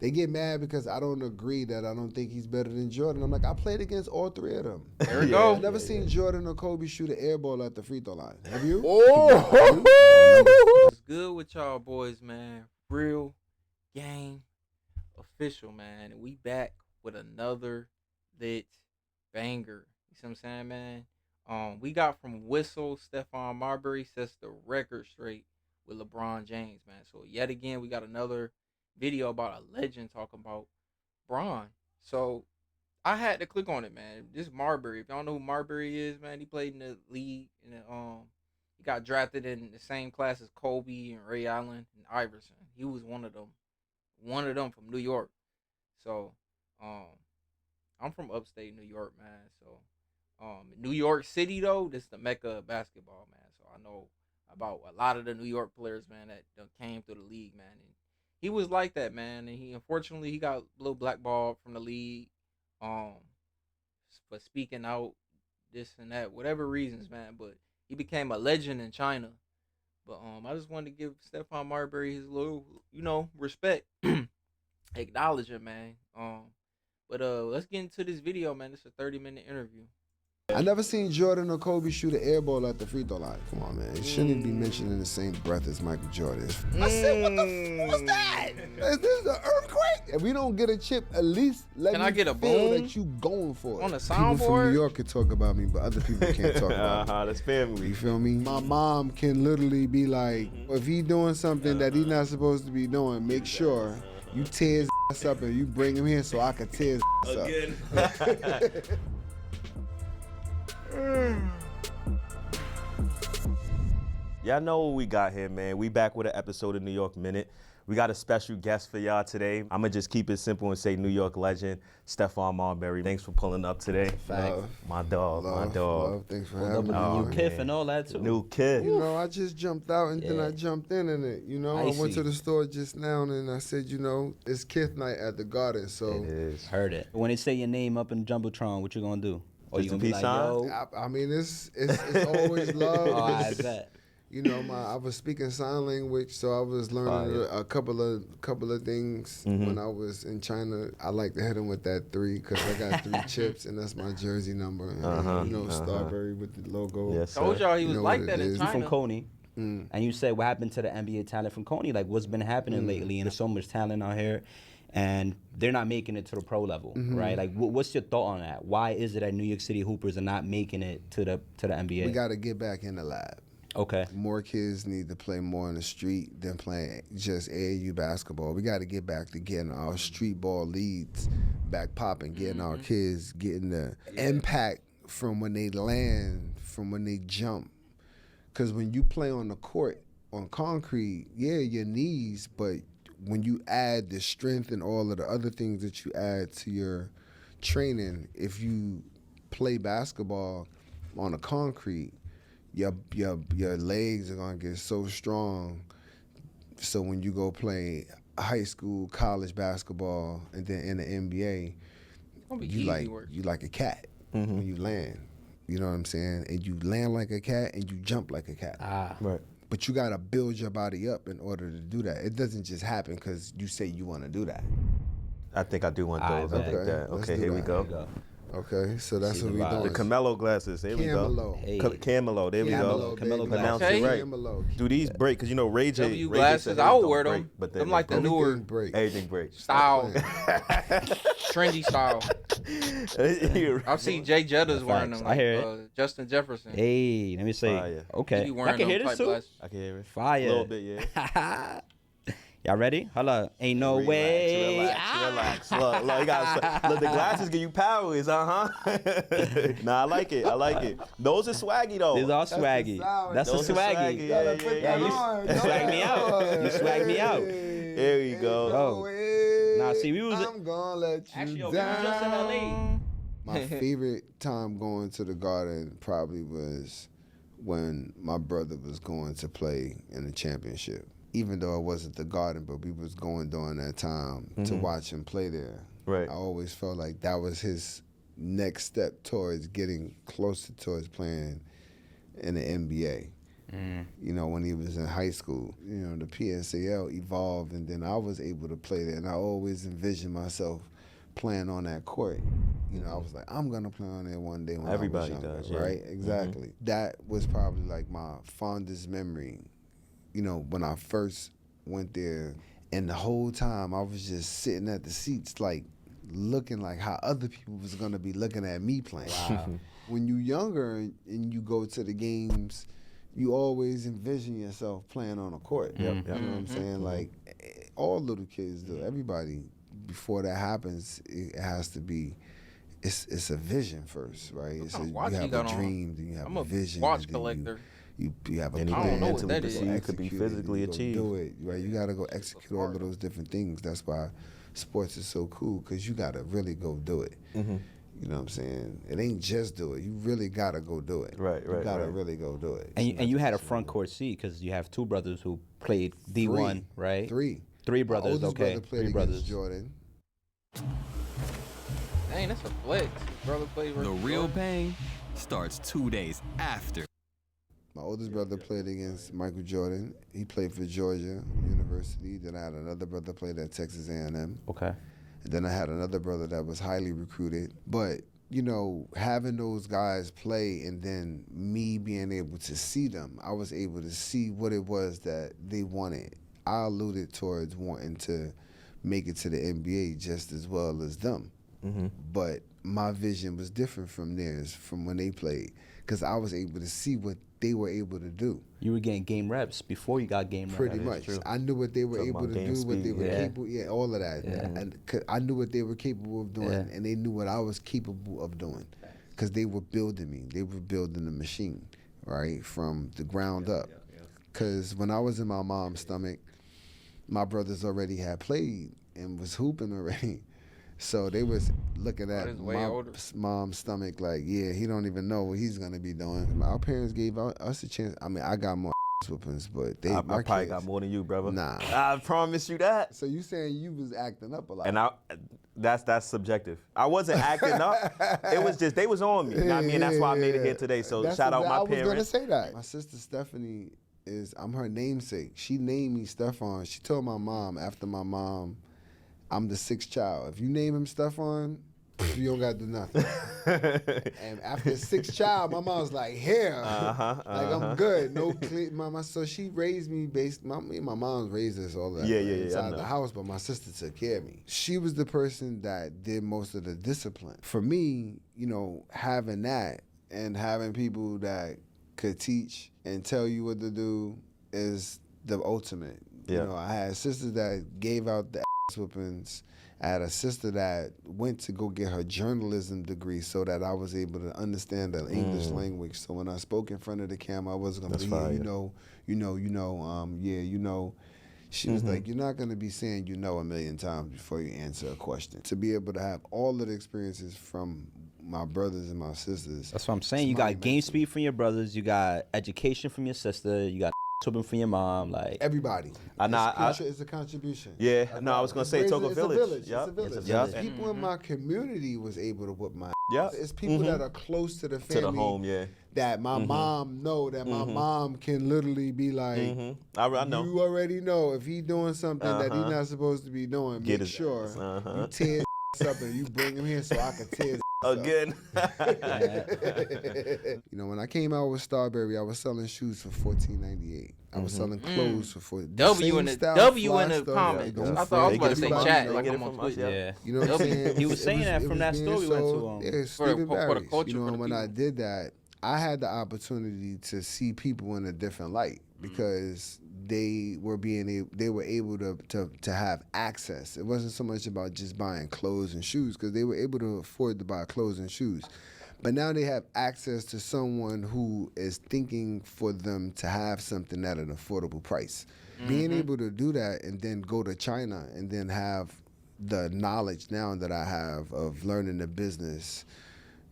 They get mad because I don't agree that I don't think he's better than Jordan. I'm like, I played against all three of them. There we go. I've never seen Jordan or Kobe shoot an air ball at the free throw line. Have you? What's good with y'all boys, man? Real Game Official, man. We back with another lit banger. You see what I'm saying, man? We got from Whistle, Stephon Marbury sets the record straight with LeBron James, man. So yet again, we got another video about a legend talking about Bron. So I had to click on it, man. This Marbury. If y'all know who Marbury is, man, he played in the league, and he got drafted in the same class as Kobe and Ray Allen and Iverson. He was one of them from New York. So I'm from upstate New York, man. So New York City though, this is the mecca of basketball, man. So I know about a lot of the New York players, man, that came through the league, man. And he was like that, man. And he unfortunately got a little blackballed from the league, for speaking out, this and that, whatever reasons, man. But he became a legend in China. But I just wanted to give Stephon Marbury his little, respect, acknowledge him, man. But let's get into this video, man. It's a 30-minute interview. I never seen Jordan or Kobe shoot an air ball at the free throw line. Come on, man. It shouldn't be mentioned in the same breath as Michael Jordan. I said, what the f was that? Is this an earthquake? If we don't get a chip, at least let me get a feel boom that you going for it. on the People soundboard? from New York can talk about me, but other people can't talk about me. That's family. You feel me? My mom can literally be like, if he doing something that he's not supposed to be doing, make sure you tear his ass up and you bring him here so I can tear his ass up. Y'all know what we got here, man. We back with an episode of New York Minute. We got a special guest for y'all today. I'm going to just keep it simple and say New York legend, Stephon Marbury. Thanks for pulling up today. Love. My dog. Love. Thanks for having me. New Kith and all that, too. New kid. You know, I just jumped out and then I jumped in it. You know, I went to the store just now and I said, it's Kith night at the Garden. So It is. Heard it. When they say your name up in Jumbotron, what you gonna do? Or you gonna be like, yo? I mean, it's always love. Oh, I bet. You know, I was speaking sign language, so I was learning a couple of things when I was in China. I like to hit them with that 3 because I got 3 chips, and that's my jersey number. And, Starbury with the logo. Yes, Told y'all he was like that in You China. from Coney. And you said what happened to the NBA talent from Coney? Like, what's been happening lately? And there's so much talent out here, and they're not making it to the pro level, right? Like, what's your thought on that? Why is it that New York City Hoopers are not making it to the NBA? We got to get back in the lab. Okay. More kids need to play more in the street than playing just AAU basketball. We got to get back to getting our street ball leads back popping, getting our kids getting the impact from when they land, from when they jump. Because when you play on the court, on concrete, your knees, but when you add the strength and all of the other things that you add to your training, if you play basketball on the concrete, your legs are gonna get so strong. So when you go play high school, college basketball, and then in the NBA, you like a cat when you land. You know what I'm saying? And you land like a cat and you jump like a cat. Right. But you gotta build your body up in order to do that. It doesn't just happen because you say you want to do that. I think I do want those. I think that. Let's Okay, do here we that. go. Okay, so that's what we doing. The Camelo glasses. Here we go. Camelo. There we go. Camelo Pronounce glasses. it right. Camelo. Do these break? Because Ray J. W Ray J glasses, said I his would don't wear them. break, but Them like the newer Everything breaks. style, trendy style. I've seen Jay Jettas wearing them. I hear it. Justin Jefferson. Hey, let me say. Fire. Okay. He I wearing can hear them this type too. glasses. I can hear it. Fire. A little bit, yeah. Y'all ready? Hold up. Ain't no way. Relax. Look, the glasses give you powers, Nah, I like it. Those are swaggy though. These are swaggy. That's a Those are swaggy. Yeah, You swag me out. You swag me out. There you go. Nah, see, we was. I'm gonna let you Actually, we down. was just in LA. My favorite time going to the Garden probably was when my brother was going to play in the championship. Even though it wasn't the Garden, but we was going during that time to watch him play there. Right. I always felt like that was his next step towards getting closer towards playing in the NBA. You know, when he was in high school. You know, the PSAL evolved, and then I was able to play there. And I always envisioned myself playing on that court. You know, I was like, I'm gonna play on there one day when Everybody I was younger, does, yeah. right? Exactly. That was probably like my fondest memory. You know, when I first went there, and the whole time I was just sitting at the seats, like looking like how other people was gonna be looking at me playing. Wow. When you younger and you go to the games, you always envision yourself playing on a court. Yep, You know what I'm saying? Like all little kids do. Everybody, before that happens, it has to be. It's a vision first, right? It's you have a dream, then you have a vision. Watch collector. You have a I don't plan. know what that is. It could be physically achieved. Do it, right? You got to go execute all of those different things. That's why sports is so cool, because you got to really go do it. You know what I'm saying? It ain't just do it. You really got to go do it. Right. You got to really go do it. And you had a front court seat because you have two brothers who played D1, right? Three brothers, My oldest okay. brother played Three against brothers. Jordan. Dang, that's a flex. Brother played The versus real Jordan. pain starts 2 days after. My oldest brother played against Michael Jordan. He played for Georgia University. Then I had another brother played at Texas A&M. Okay. And then I had another brother that was highly recruited. But, you know, having those guys play and then me being able to see them, I was able to see what it was that they wanted. I alluded towards wanting to make it to the NBA just as well as them. But my vision was different from theirs from when they played, because I was able to see what they were able to do. You were getting game reps before you got game reps. Pretty much. I knew what they were Talking able about to game do, what they speed, were yeah. capable, all of that. And I knew what they were capable of doing, and they knew what I was capable of doing, because they were building me. They were building the machine, right, from the ground up. Because when I was in my mom's stomach, my brothers already had played and was hooping already. So they was looking at he's way my older. mom's stomach like, yeah, he don't even know what he's going to be doing. Our parents gave us a chance. I mean, I got more whoopings, but they I my probably kids, got more than you, brother. Nah. I promise you that. So you saying you was acting up a lot. And that's subjective. I wasn't acting up. It was just they was on me. You know what I mean? That's why I made it here today. So shout out my parents. I was gonna say that. My sister Stephanie I'm her namesake. She named me Stephon. She told my mom, after my mom, I'm the sixth child. If you name him Stephon, you don't got to do nothing. And after the sixth child, my mom was like, here. Like, I'm good. No clean. Mama. So she raised me me and my mom raised us all that inside the house, but my sister took care of me. She was the person that did most of the discipline. For me, you know, having that and having people that could teach and tell you what to do is the ultimate. You know, I had sisters that gave out the ass whoopings. I had a sister that went to go get her journalism degree so that I was able to understand the English language. So when I spoke in front of the camera, I wasn't going to be, you know. She was like, you're not going to be saying you know a million times before you answer a question. To be able to have all of the experiences from my brothers and my sisters. That's what I'm saying. You got game speed from your brothers. You got education from your sister. You got whooping from your mom. Like everybody. It's a contribution. Yeah, no, I was going to say, Togo Village. It's a village. People in my community was able to whoop my Yep. It's people that are close to the family. To the home, yeah. That my mom know, that my mom can literally be like, I know. You already know if he doing something that he's not supposed to be doing, make sure you tear his up and you bring him here so I can tear his again. You know, when I came out with Starbury, I was selling shoes for $14.98. I was selling clothes for $14. W in the comments. Don't I thought I was about to say forget chat everybody like get I'm it on from us, Twitter. yeah. You know what I'm saying? He was saying that It from that being store we went sold. to. Yeah, Stephen for the Barry's. culture, You know, for the when I people. did that, I had the opportunity to see people in a different light because they were able to have access. It wasn't so much about just buying clothes and shoes because they were able to afford to buy clothes and shoes. But now they have access to someone who is thinking for them to have something at an affordable price. Being able to do that and then go to China and then have the knowledge now that I have of learning the business,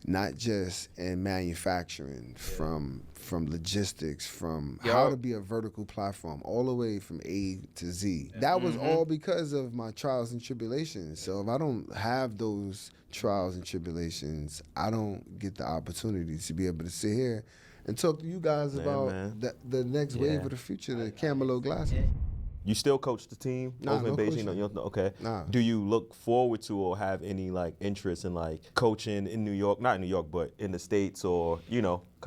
not just in manufacturing, from logistics, from how to be a vertical platform, all the way from A to Z. That was all because of my trials and tribulations. So if I don't have those trials and tribulations, I don't get the opportunity to be able to sit here and talk to you guys Yeah, about man. the next wave of the future, the Camelo glasses. You still coach the team over in no Beijing? coaching. No, you don't, okay. Nah. Do you look forward to or have any like interest in like coaching in New York? Not in New York, but in the States, or kind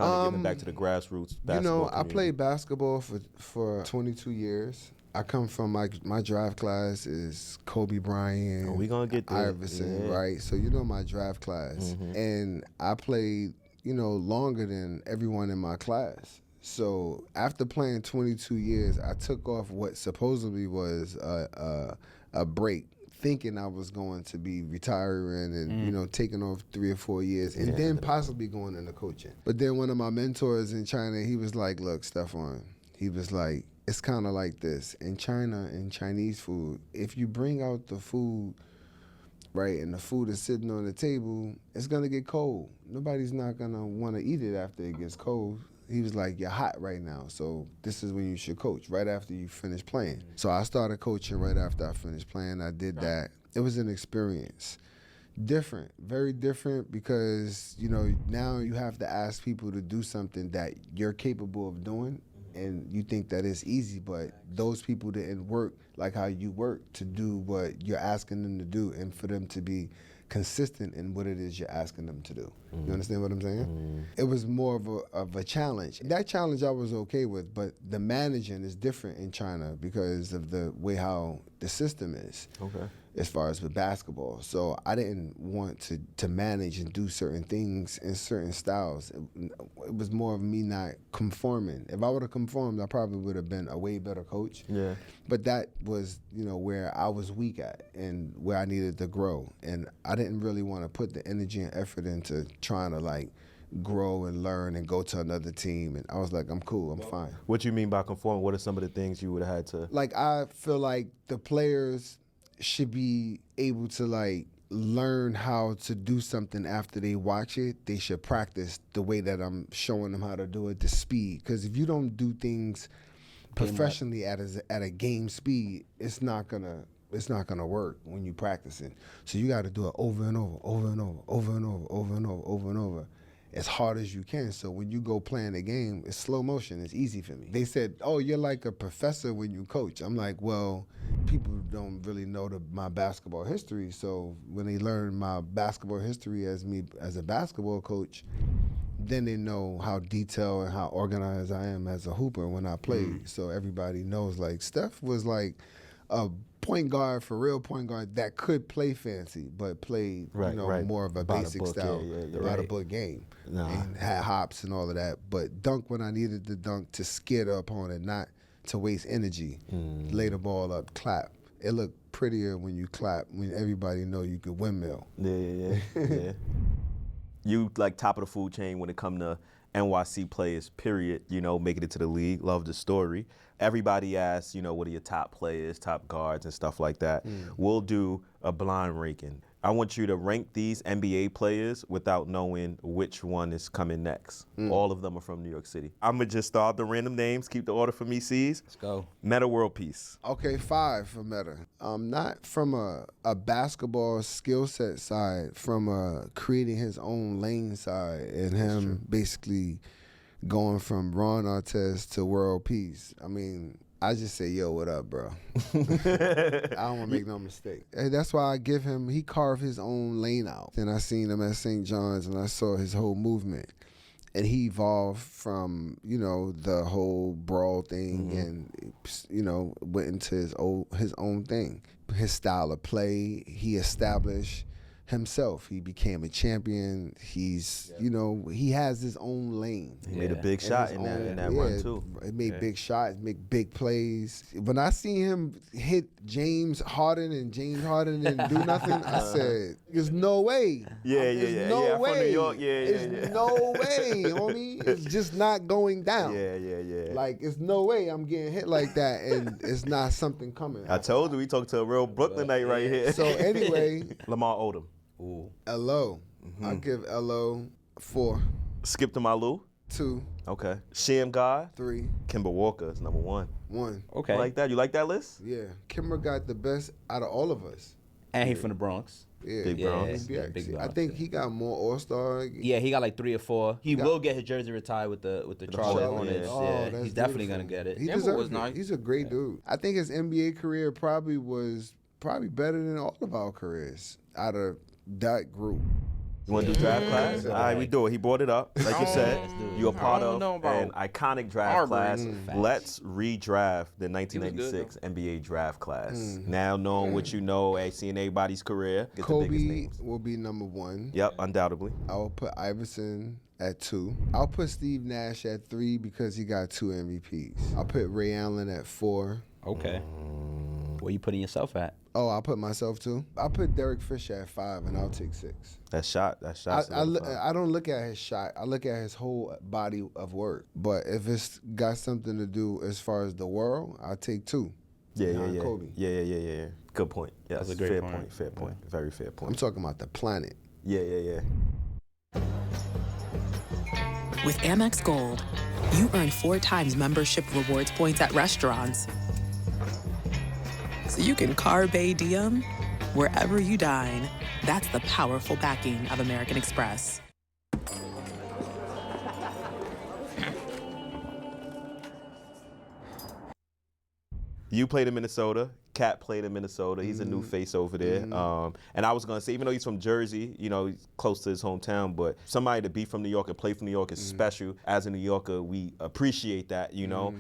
of giving back to the grassroots basketball I community? played basketball for 22 years. I come from my draft class is Kobe Bryant, Oh, we gonna get there. Iverson, Yeah. right? So my draft class, and I played longer than everyone in my class. So after playing 22 years, I took off what supposedly was a break, thinking I was going to be retiring and taking off 3 or 4 years and then possibly going into coaching. But then one of my mentors in China, he was like, "Look, Stephon," he was like, "It's kind of like this in China, in Chinese food. If you bring out the food, right, and the food is sitting on the table, it's gonna get cold. Nobody's not gonna want to eat it after it gets cold." He was like, "You're hot right now, so this is when you should coach, right after you finish playing." So I started coaching right after I finished playing. I did that. It was an experience. Different, very different, because now you have to ask people to do something that you're capable of doing, and you think that it's easy, but those people didn't work like how you work to do what you're asking them to do, and for them to be consistent in what it is you're asking them to do. You understand what I'm saying? It was more of a challenge. That challenge I was okay with, but the managing is different in China because of the way how the system is. Okay. As far as with basketball. So I didn't want to manage and do certain things in certain styles. It was more of me not conforming. If I would have conformed, I probably would have been a way better coach. Yeah. But that was, where I was weak at and where I needed to grow. And I didn't really want to put the energy and effort into trying to like grow and learn and go to another team. And I was like, I'm cool, I'm fine. What you mean by conforming? What are some of the things you would have had to? Like, I feel like the players should be able to like learn how to do something after they watch it. They should practice the way that I'm showing them how to do it, the speed. Because if you don't do things professionally at a game speed, it's not gonna work when you practicing. So you got to do it over and over, over and over, over and over, over and over, over and over, as hard as you can. So when you go playing a game, it's slow motion. It's easy for me. They said, "Oh, you're like a professor when you coach." I'm like, well, people don't really know my basketball history. So when they learn my basketball history as me as a basketball coach, then they know how detailed and how organized I am as a hooper when I played. So everybody knows, like, Steph was like a point guard, for real point guard, that could play fancy, but played more of a By the basic book, style, yeah, by the book game, Nah. and had hops and all of that. But dunk when I needed to dunk, to scare the opponent, not to waste energy. Lay the ball up, clap. It looked prettier when you clap, when everybody know you could windmill. Yeah. You like top of the food chain when it come to NYC players, period, making it to the league. Love the story. Everybody asks, what are your top players, top guards, and stuff like that. We'll do a blind ranking. I want you to rank these NBA players without knowing which one is coming next. All of them are from New York City. I'm going to just start the random names, keep the order for me, C's. Let's go. Meta World Peace. Okay, 5 for Meta. Not from a basketball skill set side, from creating his own lane side, and him basically going from Ron Artest to World Peace. I mean, I just say, yo, what up, bro? I don't want to make no mistake. And that's why I give him, he carved his own lane out. And I seen him at St. John's and I saw his whole movement. And he evolved from, the whole brawl thing and, went into his own thing. His style of play, he established himself. He became a champion. He's, he has his own lane. He made a big shot in that run, too. He made big shots, make big plays. When I see him hit James Harden and do nothing, I said, there's no way. Yeah. No I'm way. from New York. There's no way, homie. It's just not going down. Yeah. Like, it's no way I'm getting hit like that and it's not something coming. I told you, we talked to a real Brooklynite right here. So anyway. Lamar Odom. Ooh. LO. I'll give LO 4. Skip to Malou. 2. Okay. Sham God. 3. Kimber Walker is number 1. 1. Okay. You like that? You like that list? Yeah. Kimber got the best out of all of us. And he from the Bronx. Yeah, Big Yeah, Bronx. yeah, Big I Bronx, think yeah. he got more All-Star. Yeah, he got like 3 or 4. He will get his jersey retired with the Charlotte Hornets, Hornets. yeah. Oh, Yeah, that's he's definitely beautiful. gonna get it. He Kimber deserves was it. nice. He's a great dude. I think his NBA career probably better than all of our careers out of that group. You want to do draft class? Yeah. All right, we do it. He brought it up. Like you said, Let's do it. you're a part I don't of know about an iconic draft Marbury. class. Facts. Let's redraft the He was good, 1996 NBA draft class. Now knowing what you know, seeing everybody's career, get the biggest Kobe names. will be number 1. Yep, undoubtedly. I will put Iverson at 2. I'll put Steve Nash at 3 because he got 2 MVPs. I'll put Ray Allen at 4. Okay. Where you putting yourself at? Oh, I'll put myself too. I'll put Derek Fisher at 5, and I'll take 6. That shot. I don't look at his shot. I look at his whole body of work. But if it's got something to do as far as the world, I'll take 2. Yeah. Kobe. Yeah. Good point. Yes, That's a great fair point. Fair point. Very fair I'm point. talking about the planet. Yeah. With Amex Gold, you earn 4 times membership rewards points at restaurants. So you can carve diem wherever you dine. That's the powerful backing of American Express. You played in Minnesota. Cat played in Minnesota. He's a new face over there. And I was gonna say, even though he's from Jersey, he's close to his hometown, but somebody to be from New York and play from New York is special. As a New Yorker, we appreciate that,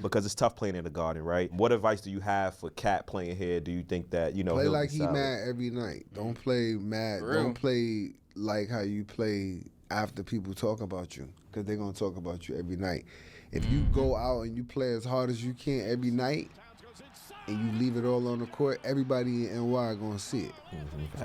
because it's tough playing in the Garden, right? What advice do you have for Cat playing here? Do you think that, Play he'll like be he solid? mad every night. Don't play mad. For real. Don't play like how you play after people talk about you, because they're going to talk about you every night. If you go out and you play as hard as you can every night, and you leave it all on the court, everybody in NY going to see it.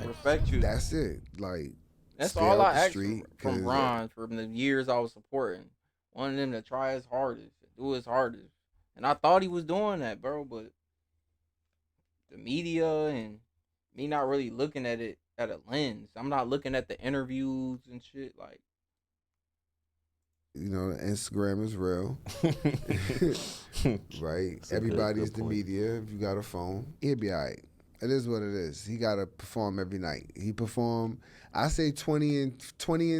Respect you. That's it. Like, That's stay all out I the asked street, from 'cause, Ron from the years I was supporting. Wanted him to try his hardest, do his hardest. And I thought he was doing that, bro, but the media and me not really looking at it at a lens. I'm not looking at the interviews and shit. Like, Instagram is real. Right? That's a Everybody's good the point. media. If you got a phone, he'll be all right. It is what it is. He got to perform every night. He perform. I say 20 and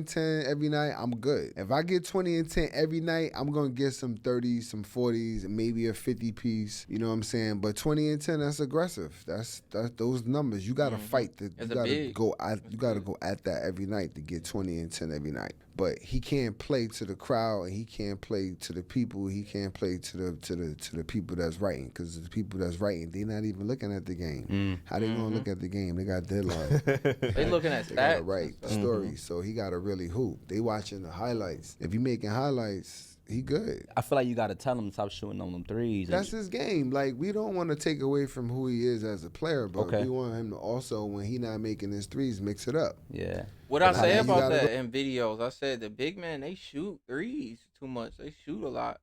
10 every night, I'm good. If I get 20 and 10 every night, I'm going to get some 30s, some 40s, and maybe a 50 piece. You know what I'm saying? But 20 and 10, that's aggressive. That's those numbers. You got to fight. You That's a got to big. go at that every night to get 20 and 10 every night. But he can't play to the crowd, and he can't play to the people. He can't play to the people that's writing, because the people that's writing, they're not even looking at the game. How they gonna look at the game? They got deadlines. they looking at They gotta stats. write the story, so he gotta really hoop. They watching the highlights. If he making highlights, he good. I feel like you got to tell him to stop shooting on them threes. That's his game. Like, we don't want to take away from who he is as a player, but Okay. we want him to also, when he not making his threes, mix it up. Yeah. What I But say you about gotta that in videos, I said the big men, they shoot threes too much. They shoot a lot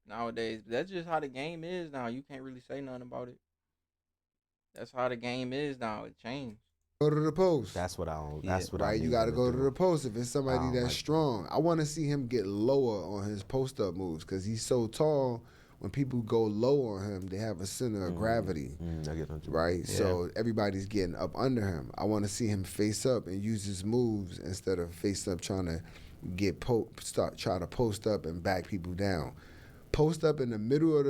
nowadays. That's just how the game is now. You can't really say nothing about it. That's how the game is now. It changed. Go to the post. That's what I don't. Yeah. That's what I Right, need you got to him go to do. the post if it's somebody I don't that's like strong. I want to see him get lower on his post up moves, because he's so tall. When people go low on him, they have a center of gravity, I get what you mean. right? So everybody's getting up under him. I want to see him face up and use his moves instead of face up trying to try to post up and back people down. Post up in the middle of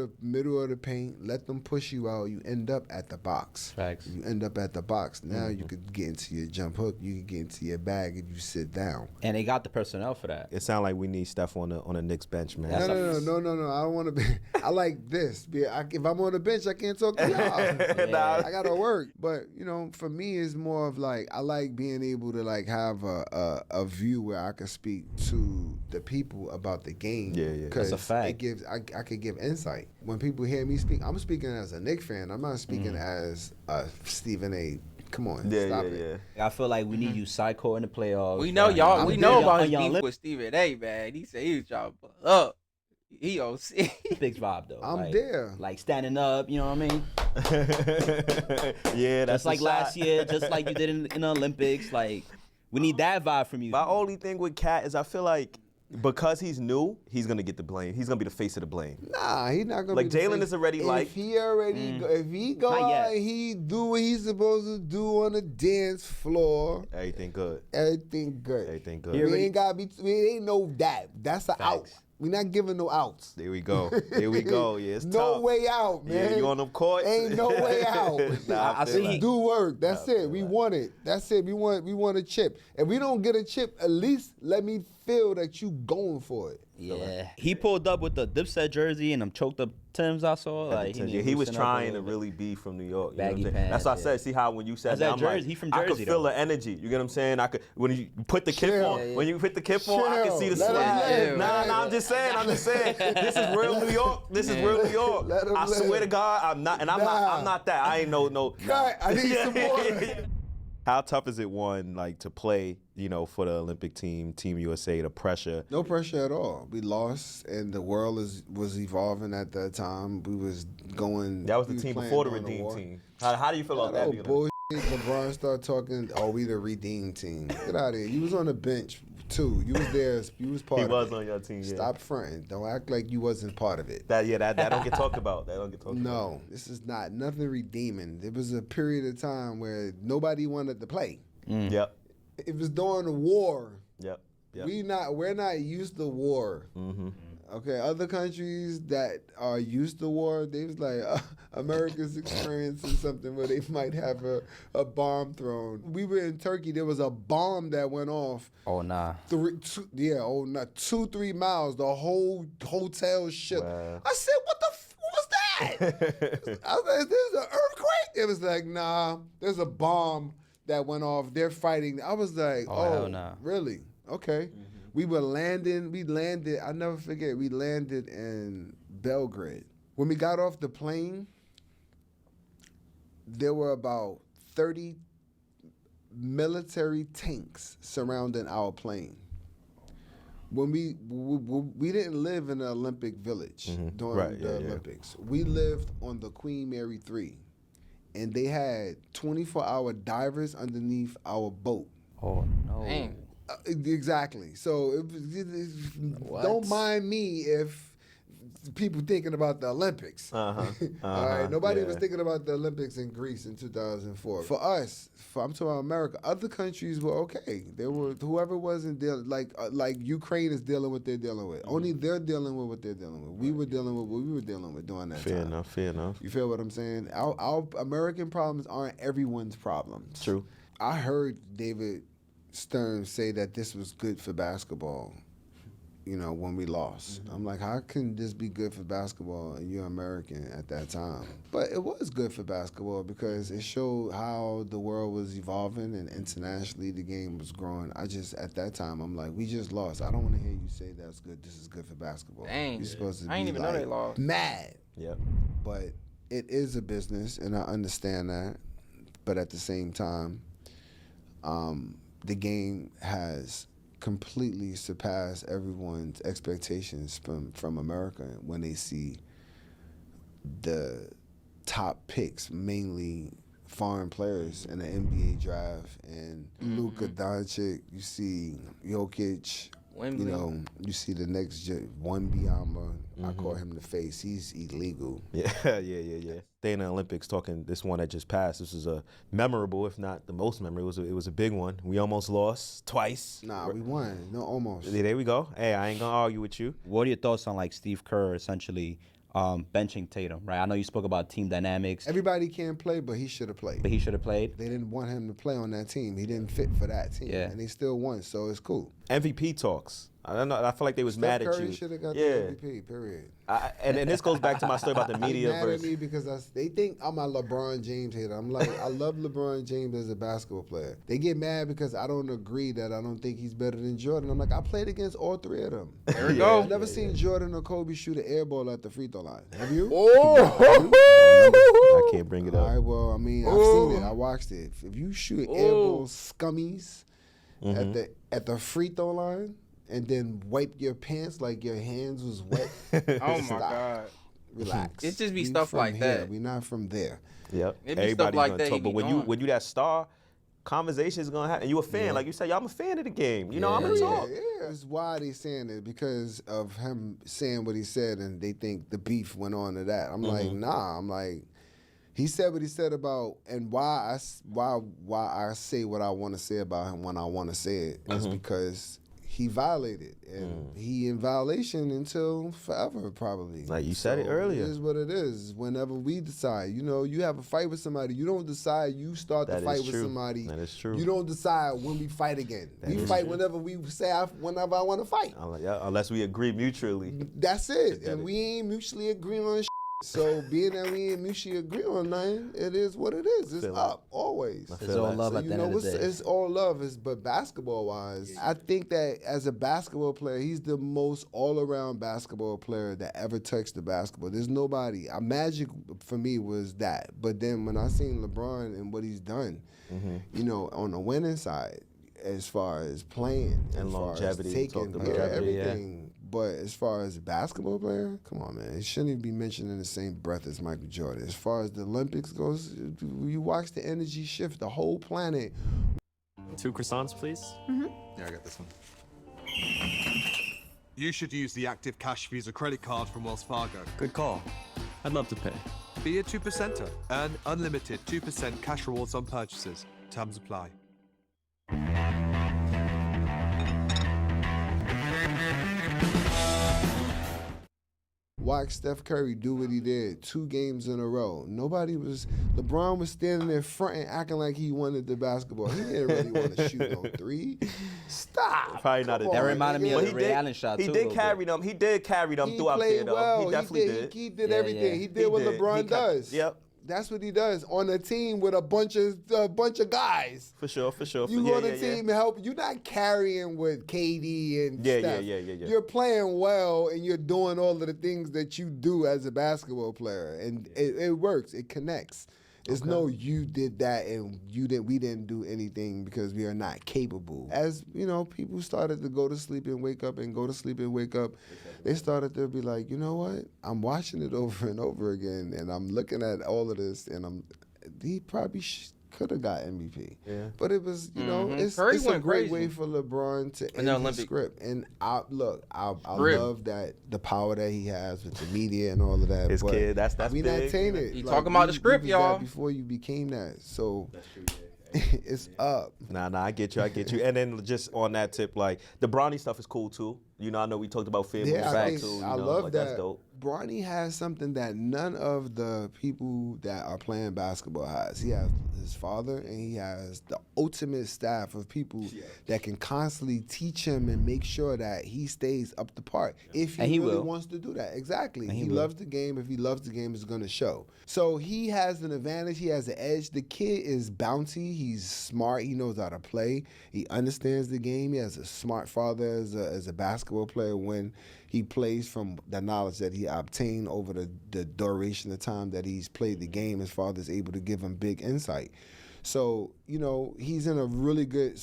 the paint. Let them push you out. You end up at the box. Facts. You end up at the box. Now you could get into your jump hook. You can get into your bag if you sit down. And they got the personnel for that. It sounds like we need Steph on the Knicks bench, man. That's No. I don't want to be. I like this. If I'm on the bench, I can't talk to y'all. I gotta work. But for me, it's more of like, I like being able to like have a view where I can speak to the people about the game. Yeah. That's a fact. It gives. I could give insight. When people hear me speak, I'm speaking as a Knicks fan. I'm not speaking as a Stephen A. Come on, stop it. I feel like we need you psycho in the playoffs. We know right? y'all. I'm We big know on about his y'all beef with Stephen A. Man, he said he was trying to pull up. He OC. Big vibe though. I'm like, there. Like standing up, you know what I mean? Yeah, that's Just like a last shot. year, just like you did in the Olympics. Like we need that vibe from you. My only thing with Cat is I feel like because he's new, he's gonna get the blame. He's gonna be the face of the blame. Nah, he's not gonna. Like be the Jalen face. is already if he go Not out yet. and he do what he's supposed to do on the dance floor, Everything good. everything good. Everything good. Here- We ain't gotta be. We ain't no that. That's a out. Facts. We not giving no outs. There we go. Here we go. Yeah, it's No tough. way out, man. Yeah, you on them courts? Ain't no way out. Nah, I feel see that. he- Do work. That's I it. feel We that. want it. That's it. We want a chip. If we don't get a chip, at least let me feel that you going for it. Yeah. He pulled up with the Dipset jersey and them choked up Timbs I saw. Like, Yeah, need he was loosen up a trying to little bit. really be from New York. You know what I'm Baggy saying? pants, That's what I yeah. said. See how when you said That's that, that I'm Jersey. like, He from I could Jersey, feel though. the energy. You get what I'm saying? I could when you put the kip Chill. on. Yeah, yeah. When you put the kip on, I can see the Let him swag. live, Nah, man. I'm just saying. This is real New York. This is real New York. Let him I swear live. to God, I'm not, and I'm Nah. not that. I ain't no. Cut. I need some more. How tough is it, one, like to play, for the Olympic team, Team USA, the pressure? No pressure at all. We lost, and the world was evolving at that time. We was going. That was the we team playing before the during Redeem war. team. How do you feel about that? Oh, being bullshit. LeBron started talking, we the Redeem team. Get out of here. You was on the bench, too. You was there. You was part He of was it. on your team, yeah. Stop fronting. Don't act like you wasn't part of it. That don't get talked about. That don't get talked about. No, this is not nothing redeeming. There was a period of time where nobody wanted to play. Yep. It was during the war. Yep. We're not used to war. Mm-hmm. Okay, other countries that are used to war, they was like, America's experiencing something where they might have a bomb thrown. We were in Turkey, there was a bomb that went off. Oh, nah. 2-3 miles, the whole hotel shook. Wow. I said, what was that? I was like, is this an earthquake? It was like, nah, there's a bomb that went off. They're fighting. I was like, hell nah. Really? Okay. We landed, I'll never forget, we landed in Belgrade. When we got off the plane, there were about 30 military tanks surrounding our plane. When we didn't live in the Olympic Village during the Olympics. We lived on the Queen Mary 3, and they had 24-hour divers underneath our boat. Oh, no. Dang. Exactly. So don't mind me if people thinking about the Olympics. All right. Nobody was thinking about the Olympics in Greece in 2004. For us, I'm talking about America. Other countries were okay. There were whoever wasn't dealing like Ukraine is dealing with what they're dealing with. Only they're dealing with what they're dealing with. We were dealing with what we were dealing with during that time. Fair enough. You feel what I'm saying? Our American problems aren't everyone's problems. True. I heard David Stern say that this was good for basketball, when we lost. I'm like, how can this be good for basketball and you're American at that time? But it was good for basketball because it showed how the world was evolving and internationally the game was growing. At that time, I'm like, we just lost. I don't want to hear you say that's good. This is good for basketball. Dang. You're supposed to I be ain't even know they lost. mad. Yep. But it is a business, and I understand that. But at the same time, the game has completely surpassed everyone's expectations from America when they see the top picks, mainly foreign players in the NBA draft, and Luka Doncic. You see Jokic. Wembley. You see the next Wembanyama. I call him the face. He's illegal. Yeah. Staying in the Olympics, talking this one that just passed. This is a memorable, if not the most memorable. It was a big one. We almost lost twice. Nah, we won. No, almost. Yeah, there we go. Hey, I ain't gonna argue with you. What are your thoughts on, like, Steve Kerr essentially benching Tatum, right? I know you spoke about team dynamics, Everybody can play, but he should have played. but he should have played. They didn't want him to play on that team. He didn't fit for that team. Yeah. And they still won, so it's cool. MVP talks. I don't know. I feel like they was mad Steph at Curry you. should have got Yeah. the MVP, period. And this goes back to my story about the They media mad at versus. me because they think I'm a LeBron James hater. I'm like, I love LeBron James as a basketball player. They get mad because I don't agree that I don't think he's better than Jordan. I'm like, I played against all three of them. There we go. I've never seen Jordan or Kobe shoot an air ball at the free throw line. Have you? I can't bring it All up. right, well, I mean, I've seen it. I watched it. If you shoot air ball scummies at the free throw line and then wipe your pants like your hands was wet, Oh my stop. God. Relax. It just be We stuff from like here. that. We not from there. Yep. It be stuff like that he But be when doing. you that star, conversations gonna happen. And you a fan, like you said, I'm a fan of the game. You know, I'm gonna talk. Yeah, it's why they saying it, because of him saying what he said, and they think the beef went on to that. I'm like, nah. I'm like, he said what he said about, and why I say what I want to say about him when I want to say it is because he violated, and he in violation until forever, probably. Like you said it earlier. It is what it is. Whenever we decide, you know, you have a fight with somebody, you don't decide you start the fight with somebody. That is true. You don't decide when we fight again. We fight whenever we say, whenever I want to fight. Unless we agree mutually. That's it. And we ain't mutually agreeing on shit. So being that we ain't mutually agree on nothing, it is what it is. It's up always. It's all love at the end of the day. It's all love. But basketball wise, I think that as a basketball player, he's the most all around basketball player that ever touched the basketball. There's nobody. Magic for me was that. But then when I seen LeBron and what he's done, you know, on the winning side, as far as playing and longevity, taking everything. But as far as a basketball player, come on, man. It shouldn't even be mentioned in the same breath as Michael Jordan. As far as the Olympics goes, you watch the energy shift, the whole planet. 2 croissants, please. Yeah, I got this one. You should use the Active Cash Visa credit card from Wells Fargo. Good call. I'd love to pay. Be a 2%er. Earn unlimited 2% cash rewards on purchases. Terms apply. Watch Steph Curry do what he did 2 games in a row. LeBron was standing there front and acting like he wanted the basketball. He didn't really want to shoot no 3. Stop. Probably not. That reminded me of the Ray Allen shot too. He did carry them. He did carry them throughout there, though. Well. He definitely did. He did everything. He did what LeBron does. Yep. That's what he does on a team with a bunch of guys. For sure. You on a team and help. You're not carrying with KD and Steph. Yeah. You're playing well and you're doing all of the things that you do as a basketball player, and it works. It connects. It's no you did that and we didn't do anything because we are not capable. As you know, people started to go to sleep and wake up and go to sleep and wake up. They started to be like, you know what? I'm watching it over and over again, and I'm looking at all of this, and he probably could have got MVP. Yeah. But it was, you know, it's a great way for LeBron to end the script. And I love that the power that he has with the media and all of that. His kid, that's we big. not tainted. He talking about the script, y'all. Before you became that, so. It's up. Nah, I get you. And then just on that tip, like the Bronny stuff is cool too. You know, I know we talked about family too. I love that. That's dope. Bronny has something that none of the people that are playing basketball has. He has his father, and he has the ultimate staff of people that can constantly teach him and make sure that he stays up to par. If he really wants to do that. Exactly. He loves the game. If he loves the game, it's going to show. So he has an advantage. He has an edge. The kid is bouncy. He's smart. He knows how to play. He understands the game. He has a smart father as a basketball player when he plays from the knowledge that he obtained over the duration of time that he's played the game. His father's able to give him big insight. So, you know, he's in a really good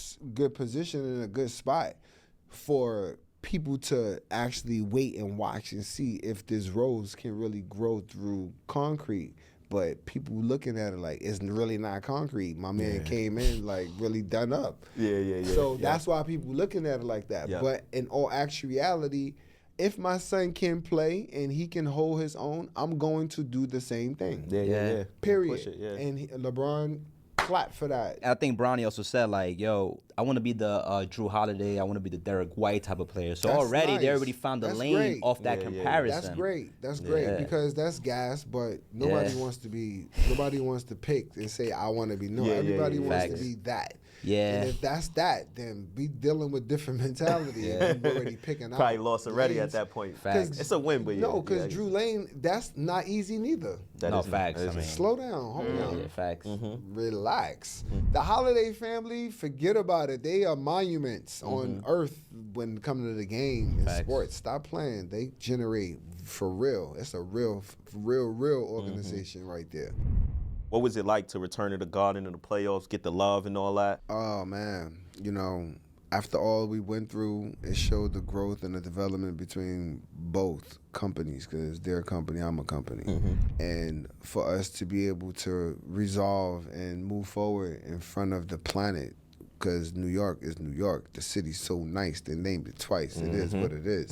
position and a good spot for people to actually wait and watch and see if this rose can really grow through concrete. But people looking at it like it's really not concrete. My man came in like really done up. Yeah. So that's why people looking at it like that. Yeah. But in all actuality, if my son can play and he can hold his own, I'm going to do the same thing. Yeah. Period. Push it, yeah. And LeBron clap for that. I think Bronny also said like, yo, I want to be the Drew Holiday. I want to be the Derek White type of player. So that's already nice. they already found the lane great. off that comparison. That's great because that's gas. But nobody wants to pick and say I want to be. No, everybody wants to be that. Yeah. And if that's that, then we dealing with different mentality. And we're already picking out. Probably lost already at that point. Facts. It's a win, but no, because Drew Lane, that's not easy neither. Facts. I mean, slow down, hold on. Yeah, facts. Relax. The Holiday family, forget about it. They are monuments on earth when it comes to the game and sports. Stop playing. They generate for real. It's a real organization right there. What was it like to return to the Garden in the playoffs, get the love and all that? Oh, man. You know, after all we went through, it showed the growth and the development between both companies, because they're a company, I'm a company. And for us to be able to resolve and move forward in front of the planet, because New York is New York. The city's so nice, they named it twice. It is what it is.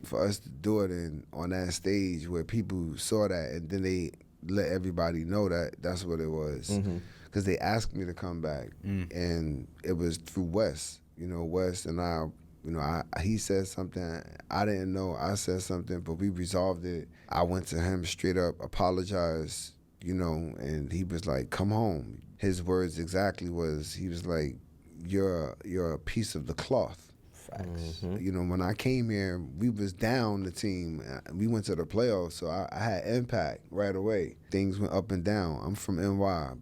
For us to do it on that stage where people saw that and then they let everybody know that that's what it was. Because they asked me to come back, and it was through Wes. You know, Wes and I, he said something I didn't know. I said something, but we resolved it. I went to him straight up, apologized, and he was like, "Come home." His words exactly was, he was like, "You're a piece of the cloth." Facts. When I came here, we was down the team. We went to the playoffs, so I had impact right away. Things went up and down. I'm from NY.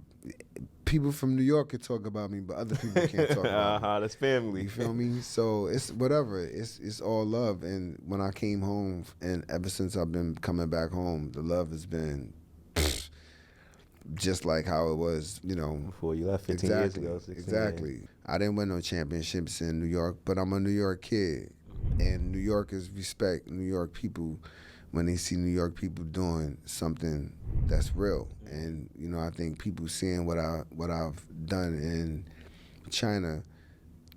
People from New York can talk about me, but other people can't talk about me. That's family. You feel me? So it's whatever. It's all love. And when I came home, and ever since I've been coming back home, the love has been just like how it was, Before you left 15 years ago. 16 Exactly. years. I didn't win no championships in New York, but I'm a New York kid. And New Yorkers respect New York people when they see New York people doing something that's real. And, I think people seeing what I've done in China,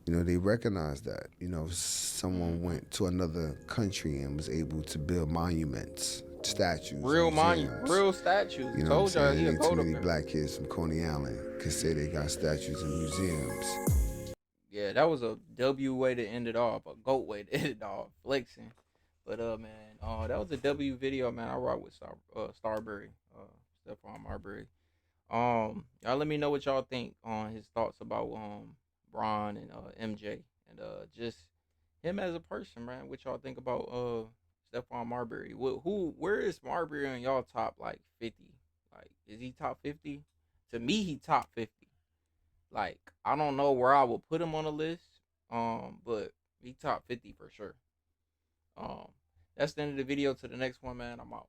they recognize that. Someone went to another country and was able to build monuments, statues, real statues. You know Told what I'm y'all he saying? a Ain't too goat up many there. black kids from Coney Island can say they got statues in museums. Yeah, that was a W way to end it off, a GOAT way to end it off, flexing. But man, that was a W video, man. I rock with Starbury, Stephon Marbury. Y'all let me know what y'all think on his thoughts about Bron and MJ and just him as a person, man. What y'all think about Stephon Marbury? Where is Marbury on y'all top like 50? Like, is he top 50? To me, he top 50. Like, I don't know where I will put him on the list. But he top 50 for sure. That's the end of the video. To the next one, man. I'm out.